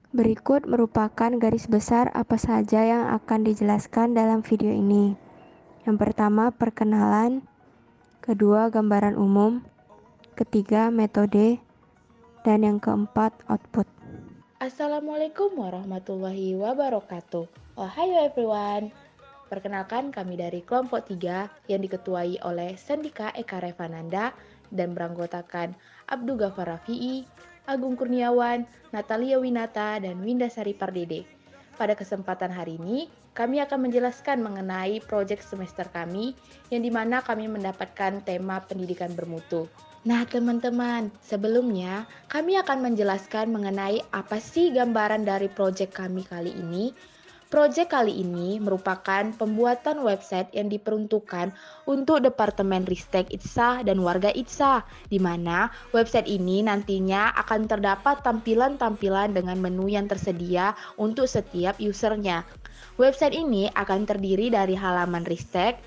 Berikut merupakan garis besar apa saja yang akan dijelaskan dalam video ini. Yang pertama, perkenalan. Kedua, gambaran umum. Ketiga, metode. Dan yang keempat, output. Assalamualaikum warahmatullahi wabarakatuh. Ohayo everyone. Perkenalkan kami dari kelompok 3 yang diketuai oleh Sandika Eka Revananda dan beranggotakan Abdul Ghafar Rafi'i, Agung Kurniawan, Natalia Winata, dan Windasari Pardede. Pada kesempatan hari ini, kami akan menjelaskan mengenai proyek semester kami yang dimana kami mendapatkan tema pendidikan bermutu. Nah teman-teman, sebelumnya kami akan menjelaskan mengenai apa sih gambaran dari proyek kami kali ini. Proyek kali ini merupakan pembuatan website yang diperuntukkan untuk Departemen Ristek ITSA dan warga ITSA, di mana website ini nantinya akan terdapat tampilan-tampilan dengan menu yang tersedia untuk setiap usernya. Website ini akan terdiri dari halaman Ristek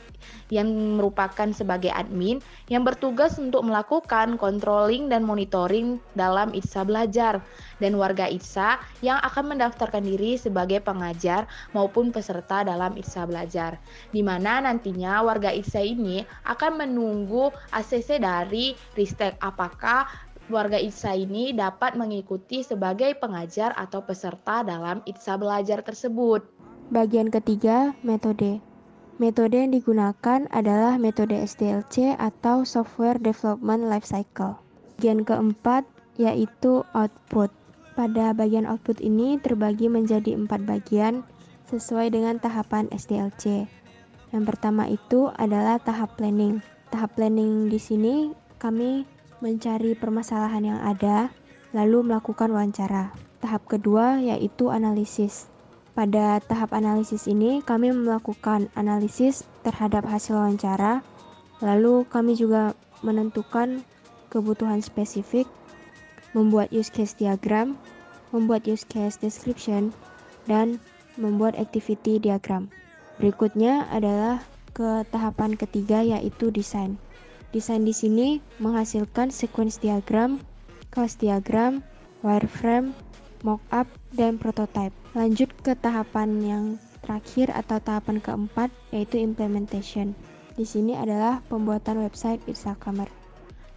yang merupakan sebagai admin yang bertugas untuk melakukan controlling dan monitoring dalam ITSA Belajar, dan warga ITSA yang akan mendaftarkan diri sebagai pengajar maupun peserta dalam ITSA Belajar, di mana nantinya warga ITSA ini akan menunggu ACC dari Ristek apakah warga ITSA ini dapat mengikuti sebagai pengajar atau peserta dalam ITSA Belajar tersebut. Bagian ketiga, metode. Metode yang digunakan adalah metode SDLC atau Software Development Lifecycle. Bagian keempat yaitu output. Pada bagian output ini terbagi menjadi 4 bagian sesuai dengan tahapan SDLC. Yang pertama itu adalah tahap planning. Tahap planning di sini kami mencari permasalahan yang ada, lalu melakukan wawancara. Tahap kedua yaitu analisis. Pada tahap analisis ini, kami melakukan analisis terhadap hasil wawancara, lalu kami juga menentukan kebutuhan spesifik, membuat use case diagram, membuat use case description, dan membuat activity diagram. Berikutnya adalah ke tahapan ketiga yaitu desain. Desain di sini menghasilkan sequence diagram, class diagram, wireframe, mockup, dan prototype. Lanjut ke tahapan yang terakhir atau tahapan keempat yaitu implementation. Di sini adalah pembuatan website ITSA Kamar.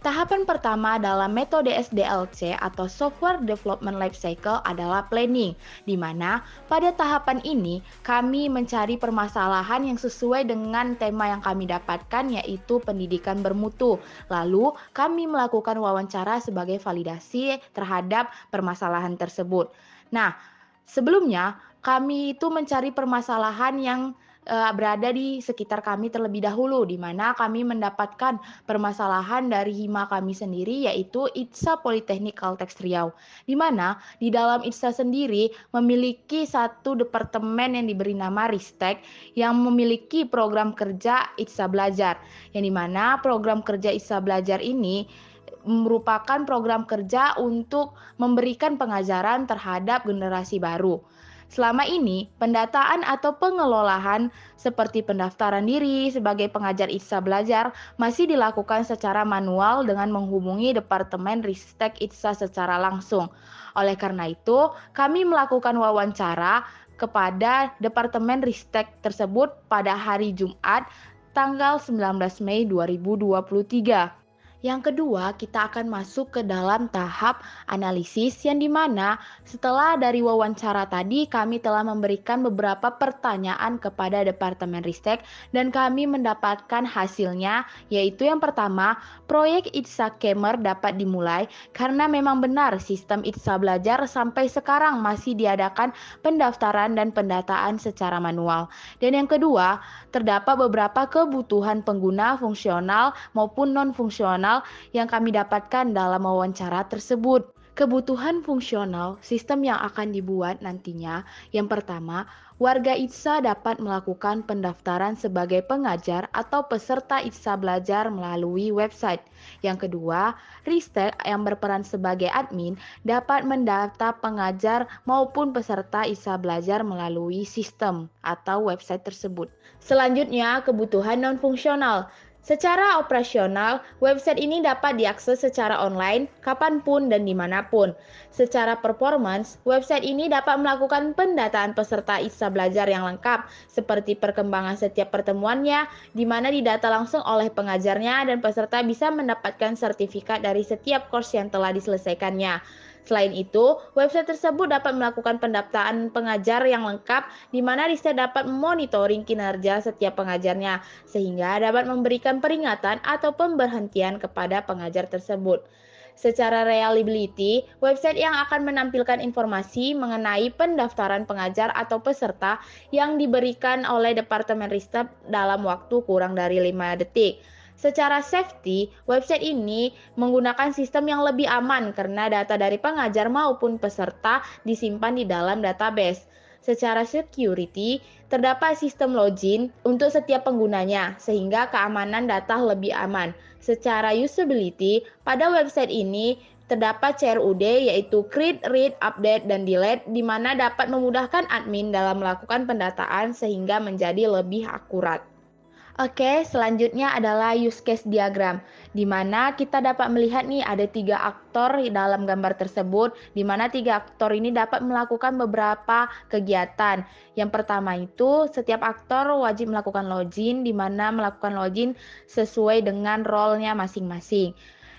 Tahapan pertama dalam metode SDLC atau Software Development Lifecycle adalah planning, di mana pada tahapan ini kami mencari permasalahan yang sesuai dengan tema yang kami dapatkan yaitu pendidikan bermutu. Lalu kami melakukan wawancara sebagai validasi terhadap permasalahan tersebut. Nah, sebelumnya kami itu mencari permasalahan yang berada di sekitar kami terlebih dahulu, di mana kami mendapatkan permasalahan dari hima kami sendiri yaitu ITSA Politeknik Kalteks Riau, di mana di dalam ITSA sendiri memiliki satu departemen yang diberi nama Ristek yang memiliki program kerja ITSA Belajar, yang dimana program kerja ITSA Belajar ini merupakan program kerja untuk memberikan pengajaran terhadap generasi baru. Selama ini, pendataan atau pengelolaan seperti pendaftaran diri sebagai pengajar ITSA Belajar masih dilakukan secara manual dengan menghubungi Departemen Ristek ITSA secara langsung. Oleh karena itu, kami melakukan wawancara kepada Departemen Ristek tersebut pada hari Jumat tanggal 19 Mei 2023. Yang kedua, kita akan masuk ke dalam tahap analisis yang dimana setelah dari wawancara tadi kami telah memberikan beberapa pertanyaan kepada Departemen Ristek dan kami mendapatkan hasilnya, yaitu yang pertama, proyek ITSA Kemer dapat dimulai karena memang benar sistem ITSA Belajar sampai sekarang masih diadakan pendaftaran dan pendataan secara manual. Dan yang kedua, terdapat beberapa kebutuhan pengguna fungsional maupun non-fungsional yang kami dapatkan dalam wawancara tersebut. Kebutuhan fungsional sistem yang akan dibuat nantinya, yang pertama, warga ITSA dapat melakukan pendaftaran sebagai pengajar atau peserta ITSA Belajar melalui website. Yang kedua, Ristek yang berperan sebagai admin dapat mendaftar pengajar maupun peserta ITSA Belajar melalui sistem atau website tersebut. Selanjutnya, kebutuhan non-fungsional. Secara operasional, website ini dapat diakses secara online, kapanpun dan dimanapun. Secara performance, website ini dapat melakukan pendataan peserta ITSA Belajar yang lengkap, seperti perkembangan setiap pertemuannya, di mana didata langsung oleh pengajarnya dan peserta bisa mendapatkan sertifikat dari setiap course yang telah diselesaikannya. Selain itu, website tersebut dapat melakukan pendaftaran pengajar yang lengkap, di mana riset dapat memonitoring kinerja setiap pengajarnya, sehingga dapat memberikan peringatan atau pemberhentian kepada pengajar tersebut. Secara reliability, website yang akan menampilkan informasi mengenai pendaftaran pengajar atau peserta yang diberikan oleh Departemen Riset dalam waktu kurang dari 5 detik. Secara safety, website ini menggunakan sistem yang lebih aman karena data dari pengajar maupun peserta disimpan di dalam database. Secara security, terdapat sistem login untuk setiap penggunanya, sehingga keamanan data lebih aman. Secara usability, pada website ini terdapat CRUD yaitu Create, Read, Update, dan Delete, di mana dapat memudahkan admin dalam melakukan pendataan sehingga menjadi lebih akurat. Oke, selanjutnya adalah use case diagram, di mana kita dapat melihat nih ada 3 aktor dalam gambar tersebut, di mana 3 aktor ini dapat melakukan beberapa kegiatan. Yang pertama itu, setiap aktor wajib melakukan login, di mana melakukan login sesuai dengan role-nya masing-masing.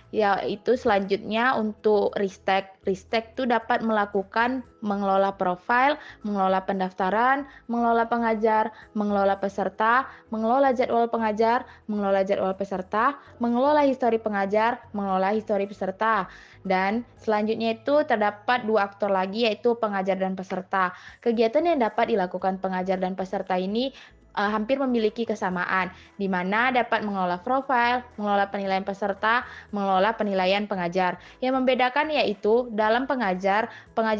Yaitu selanjutnya untuk Ristek. Ristek itu dapat melakukan mengelola profil, mengelola pendaftaran, mengelola pengajar, mengelola peserta, mengelola jadwal pengajar, mengelola jadwal peserta, mengelola histori pengajar, mengelola histori peserta. Dan selanjutnya itu terdapat 2 aktor lagi yaitu pengajar dan peserta. Kegiatan yang dapat dilakukan pengajar dan peserta ini hampir memiliki kesamaan, di mana dapat mengelola profil, mengelola penilaian peserta, mengelola penilaian pengajar. Yang membedakan yaitu dalam pengajar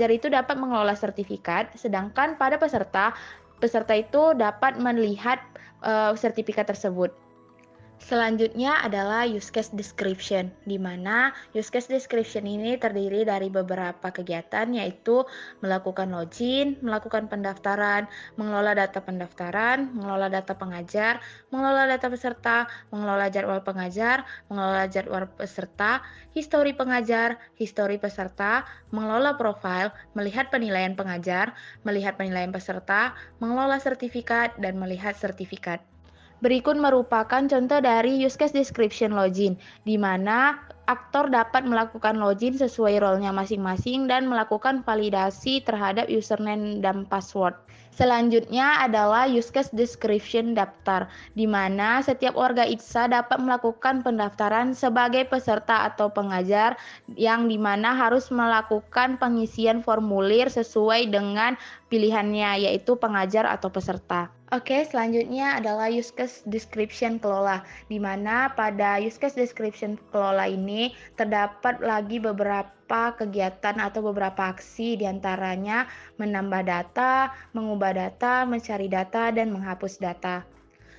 itu dapat mengelola sertifikat, sedangkan pada peserta itu dapat melihat sertifikat tersebut. Selanjutnya adalah use case description, di mana use case description ini terdiri dari beberapa kegiatan yaitu melakukan login, melakukan pendaftaran, mengelola data pendaftaran, mengelola data pengajar, mengelola data peserta, mengelola jadwal pengajar, mengelola jadwal peserta, histori pengajar, histori peserta, mengelola profil, melihat penilaian pengajar, melihat penilaian peserta, mengelola sertifikat, dan melihat sertifikat. Berikut merupakan contoh dari use case description login, di mana aktor dapat melakukan login sesuai role-nya masing-masing dan melakukan validasi terhadap username dan password. Selanjutnya adalah use case description daftar, di mana setiap warga ITSA dapat melakukan pendaftaran sebagai peserta atau pengajar yang dimana harus melakukan pengisian formulir sesuai dengan pilihannya, yaitu pengajar atau peserta. Oke, selanjutnya adalah use case description kelola, di mana pada use case description kelola ini terdapat lagi beberapa kegiatan atau beberapa aksi, diantaranya menambah data, mengubah data, mencari data, dan menghapus data.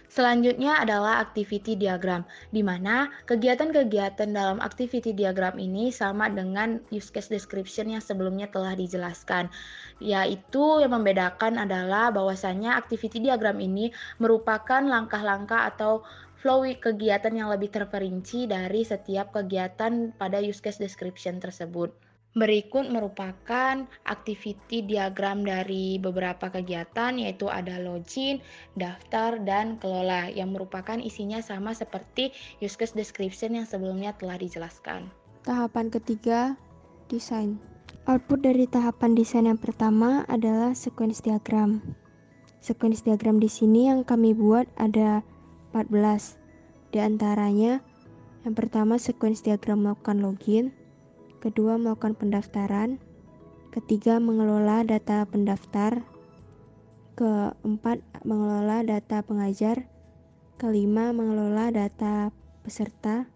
Selanjutnya adalah activity diagram, di mana kegiatan-kegiatan dalam activity diagram ini sama dengan use case description yang sebelumnya telah dijelaskan. Yaitu yang membedakan adalah bahwasannya activity diagram ini merupakan langkah-langkah atau flow kegiatan yang lebih terperinci dari setiap kegiatan pada use case description tersebut. Berikut merupakan activity diagram dari beberapa kegiatan, yaitu ada login, daftar, dan kelola, yang merupakan isinya sama seperti use case description yang sebelumnya telah dijelaskan. Tahapan ketiga, desain. Output dari tahapan desain yang pertama adalah sequence diagram. Sequence diagram di sini yang kami buat ada 14. Di antaranya, yang pertama sequence diagram melakukan login, kedua melakukan pendaftaran, ketiga mengelola data pendaftar, keempat mengelola data pengajar, kelima mengelola data peserta,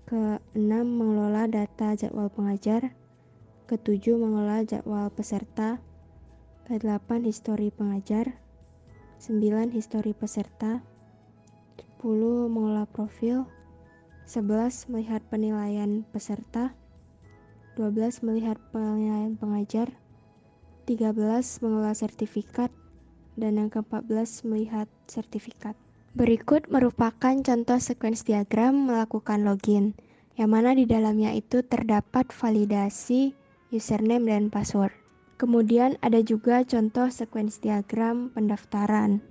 keenam mengelola data jadwal pengajar, ketujuh mengelola jadwal peserta, kedelapan histori pengajar, 9 histori peserta, 10 mengelola profil, 11 melihat penilaian peserta, 12 melihat penilaian pengajar, 13 mengelola sertifikat, dan yang ke-14 melihat sertifikat. Berikut merupakan contoh sequence diagram melakukan login, yang mana di dalamnya itu terdapat validasi username dan password. Kemudian ada juga contoh sequence diagram pendaftaran.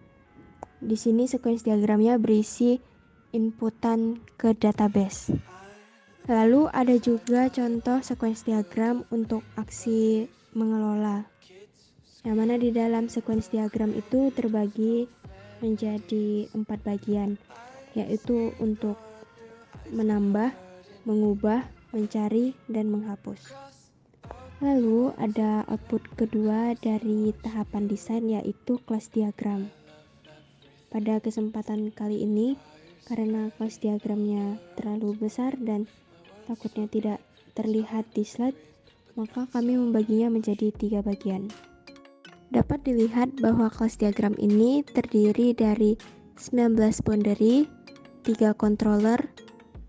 Di sini sequence diagramnya berisi inputan ke database. Lalu ada juga contoh sequence diagram untuk aksi mengelola, yang mana di dalam sequence diagram itu terbagi menjadi 4 bagian, yaitu untuk menambah, mengubah, mencari, dan menghapus. Lalu ada output kedua dari tahapan desain, yaitu class diagram. Pada kesempatan kali ini, karena class diagramnya terlalu besar dan takutnya tidak terlihat di slide, maka kami membaginya menjadi 3 bagian. Dapat dilihat bahwa kelas diagram ini terdiri dari 19 boundary, 3 controller,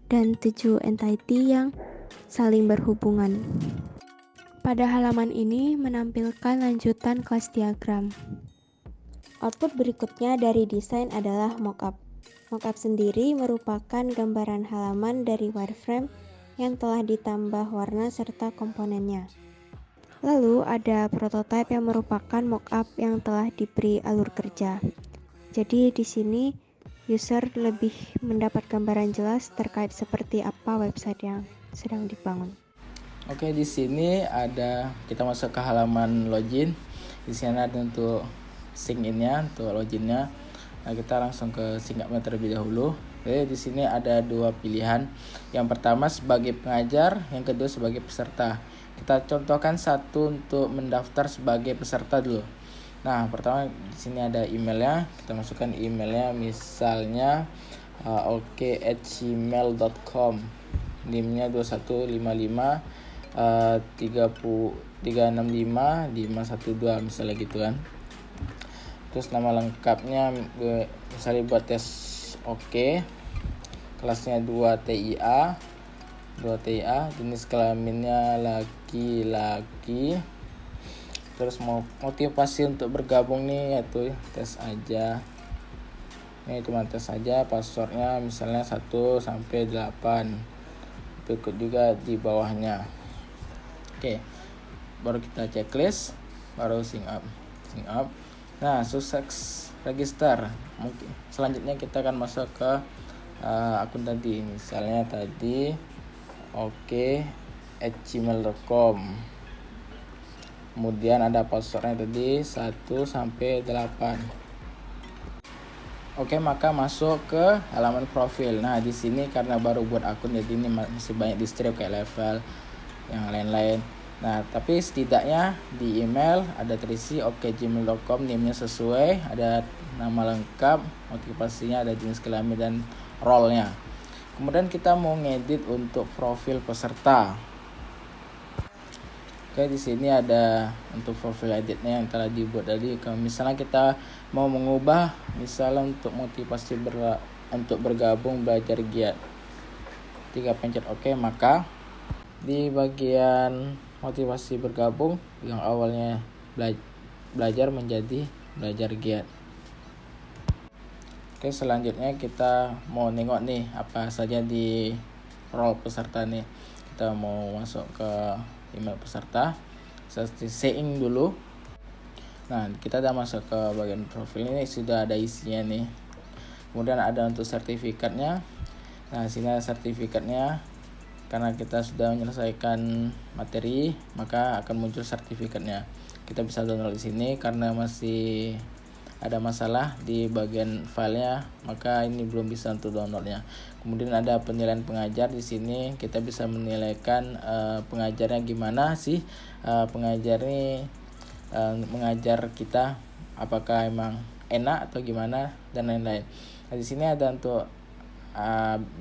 dan 7 entity yang saling berhubungan. Pada halaman ini menampilkan lanjutan kelas diagram. Output berikutnya dari desain adalah mockup. Mockup sendiri merupakan gambaran halaman dari wireframe yang telah ditambah warna serta komponennya. Lalu ada prototype yang merupakan mockup yang telah diberi alur kerja. Jadi di sini user lebih mendapat gambaran jelas terkait seperti apa website yang sedang dibangun. Oke, di sini ada kita masuk ke halaman login. Di sini ada untuk sign in-nya, untuk loginnya. Nah, kita langsung ke sign up terlebih dahulu. Oke, di sini ada 2 pilihan. Yang pertama sebagai pengajar, yang kedua sebagai peserta. Kita contohkan satu untuk mendaftar sebagai peserta dulu. Nah, pertama di sini ada emailnya. Kita masukkan emailnya, misalnya oke@gmail.com. NIM-nya 2155 365 512 misalnya gitu kan. Terus nama lengkapnya misalnya buat tes oke. Kelasnya 2 TIA, jenis kelaminnya laki-laki. Terus mau motivasi untuk bergabung nih yaitu tes aja. Ini cuma tes aja, passwordnya misalnya 1 sampai 8. Ikut juga di bawahnya. Oke. Baru kita checklist, baru sign up. Nah, sukses register. Mungkin selanjutnya kita akan masuk ke akun tadi, misalnya tadi oke@gmail.com. Kemudian ada passwordnya tadi 1 sampai 8. Oke, maka masuk ke halaman profil. Nah, di sini karena baru buat akun jadi ini masih banyak di strip kayak level yang lain-lain. Nah, tapi setidaknya di email ada terisi oke@gmail.com, name-nya sesuai, ada nama lengkap, motivasinya, ada jenis kelamin dan role-nya. Kemudian kita mau ngedit untuk profil peserta. Oke, di sini ada untuk profil editnya yang telah dibuat tadi. Kalau misalnya kita mau mengubah, misalnya untuk motivasi untuk bergabung belajar giat, 3 pencet oke, maka di bagian motivasi bergabung yang awalnya belajar menjadi belajar giat. Oke, selanjutnya kita mau nengok nih apa saja di role peserta nih. Kita mau masuk ke email peserta, setting dulu. Nah, kita udah masuk ke bagian profil ini, sudah ada isinya nih. Kemudian ada untuk sertifikatnya. Nah, sini ada sertifikatnya. Karena kita sudah menyelesaikan materi, maka akan muncul sertifikatnya. Kita bisa download di sini. Karena masih ada masalah di bagian filenya, maka ini belum bisa untuk downloadnya. Kemudian ada penilaian pengajar. Di sini kita bisa menilaikan pengajarnya gimana sih, pengajar ini mengajar kita apakah emang enak atau gimana dan lain-lain. Nah, di sini ada untuk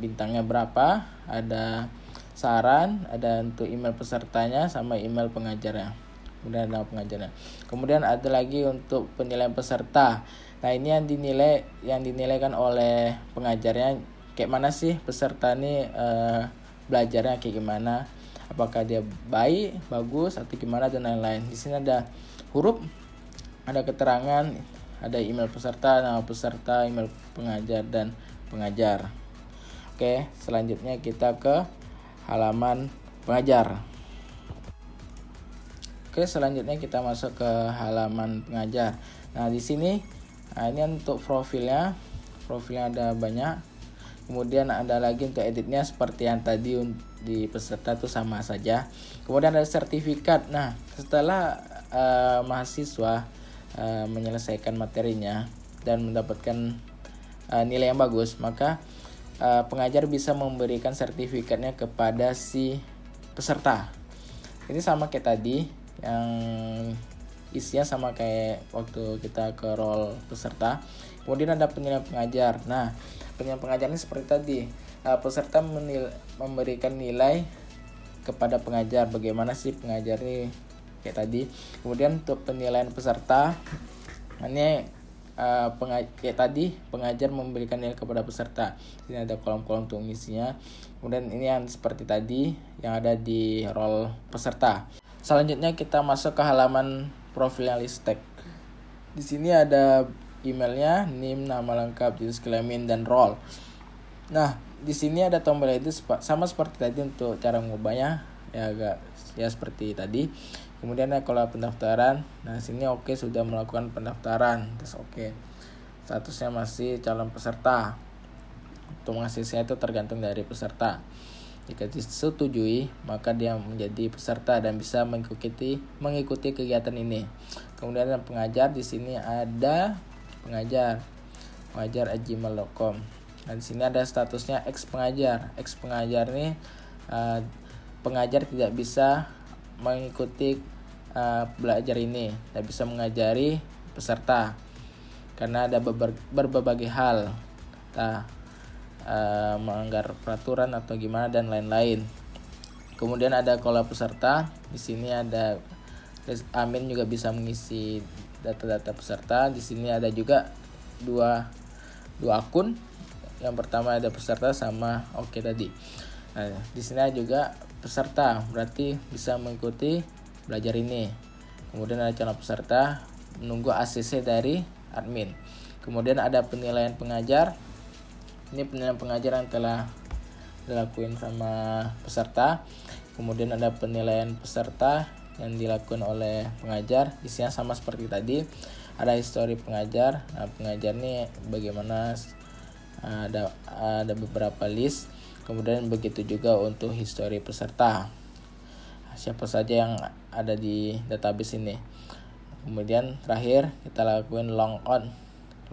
bintangnya berapa, ada saran, ada untuk email pesertanya sama email pengajarnya. Kemudian ada pengajarnya. Kemudian ada lagi untuk penilaian peserta. Nah, ini yang dinilaikan oleh pengajarnya, kayak mana sih peserta ini belajarnya kayak gimana, apakah dia baik, bagus atau gimana dan lain-lain. Di sini ada huruf, ada keterangan Ada email peserta, nama peserta, email pengajar, dan pengajar. Oke, selanjutnya kita ke halaman pengajar. Oke, selanjutnya kita masuk ke halaman pengajar. Nah, di sini ini untuk profilnya. Profilnya ada banyak. Kemudian ada lagi untuk editnya seperti yang tadi di peserta itu sama saja. Kemudian ada sertifikat. Nah, setelah mahasiswa menyelesaikan materinya dan mendapatkan nilai yang bagus, maka pengajar bisa memberikan sertifikatnya kepada si peserta. Ini sama kayak tadi, yang isinya sama kayak waktu kita ke role peserta. Kemudian ada penilaian pengajar. Nah, penilaian pengajar ini seperti tadi, peserta memberikan nilai kepada pengajar, bagaimana sih pengajar ini kayak tadi. Kemudian untuk penilaian peserta, ini kayak tadi, pengajar memberikan nilai kepada peserta. Ini ada kolom-kolom untuk mengisinya. Kemudian ini yang seperti tadi yang ada di role peserta. Selanjutnya kita masuk ke halaman profil Listek. Di sini ada emailnya, NIM, nama lengkap, jenis kelamin, dan role. Nah, di sini ada tombol itu sama seperti tadi untuk cara mengubahnya, ya agak ya seperti tadi. Kemudian ada kalau pendaftaran. Nah, sini oke, sudah melakukan pendaftaran, terus oke. Statusnya masih calon peserta. Untuk mengaksesnya itu tergantung dari peserta. Jika disetujui, maka dia menjadi peserta dan bisa mengikuti kegiatan ini. Kemudian yang pengajar, di sini ada pengajar @gmail.com. Nah, di sini ada statusnya ex pengajar. Ex pengajar ini pengajar tidak bisa mengikuti belajar ini, tidak bisa mengajari peserta karena ada berbagai hal. Melanggar peraturan atau gimana dan lain-lain. Kemudian ada kalau peserta, di sini ada admin juga bisa mengisi data-data peserta. Di sini ada juga dua akun. Yang pertama ada peserta sama oke tadi. Nah, di sini juga peserta, berarti bisa mengikuti belajar ini. Kemudian ada calon peserta, menunggu ACC dari admin. Kemudian ada penilaian pengajar. Ini penilaian pengajar yang telah dilakukan sama peserta. Kemudian ada penilaian peserta yang dilakukan oleh pengajar. Isinya sama seperti tadi. Ada histori pengajar. Nah, pengajar ini bagaimana, ada beberapa list. Kemudian begitu juga untuk histori peserta. Siapa saja yang ada di database ini. Kemudian terakhir kita lakukan logout.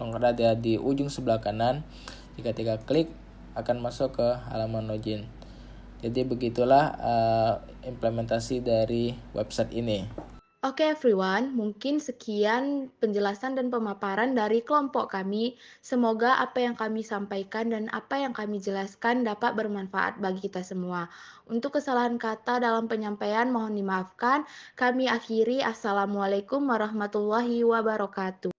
Logout ada di ujung sebelah kanan. Jika 3 klik akan masuk ke halaman login. Jadi begitulah implementasi dari website ini. Oke everyone, mungkin sekian penjelasan dan pemaparan dari kelompok kami. Semoga apa yang kami sampaikan dan apa yang kami jelaskan dapat bermanfaat bagi kita semua. Untuk kesalahan kata dalam penyampaian mohon dimaafkan. Kami akhiri. Assalamualaikum warahmatullahi wabarakatuh.